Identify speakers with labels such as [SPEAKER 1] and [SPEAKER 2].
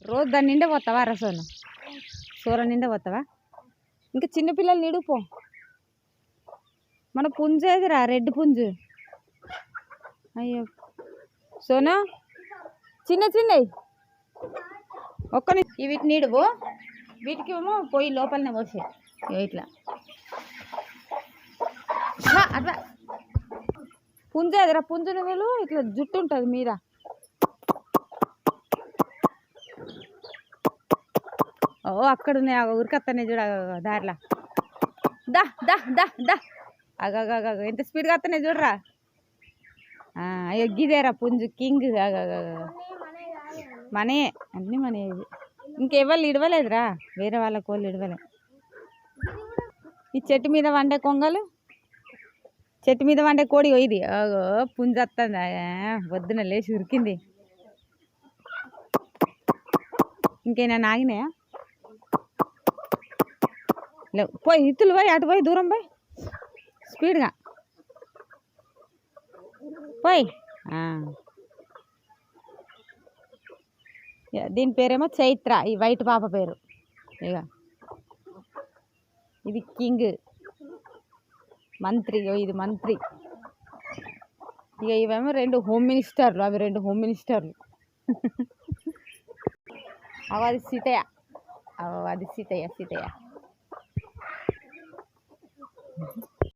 [SPEAKER 1] రోజు దాని నిండా పోతావా రసోను సూర నిండా పోతావా ఇంకా చిన్నపిల్లలు నిడుపో మన పుంజు ఏదిరా రెడ్ పుంజు అయ్యో సోను చిన్న చిన్నవి ఒక్కని వీటిని నీడువు వీటికి ఏమో పోయి లోపలనే పోసే ఇట్లా అట్లా పుంజు ఎదురా పుంజు నువ్వులు ఇట్లా జుట్టు ఉంటుంది మీద ఓ అక్కడ ఉన్నాయి ఉరికత్తనే చూడ దారిలా దా దా దా దా అగ ఎంత స్పీడ్గా వస్తున్నాయి చూడరా అయ్యో గిదేరా పుంజు కింగ్ మనే అన్నీ మనే ఇంకెవరు ఇడవలేదురా వేరే వాళ్ళ కోళ్ళు ఇడవలే ఈ చెట్టు మీద వండే కొంగలు చెట్టు మీద వండే కోడి ఇది పుంజు వస్తుంది వద్దున లేచి ఉరికింది ఇంకేనా ఆగినాయా లేవు పోయి ఇత్తులు పోయి అటు పోయి దూరం పోయి స్పీడ్గా పోయి దీని పేరేమో చైత్ర ఈ వైట్ పాప పేరు ఇక ఇది కింగ్ మంత్రి ఇది మంత్రి ఇక ఇవేమో 2 హోమ్ మినిస్టర్లు అవి 2 హోమ్ మినిస్టర్లు అది సీతయ్య అది సీతయ్య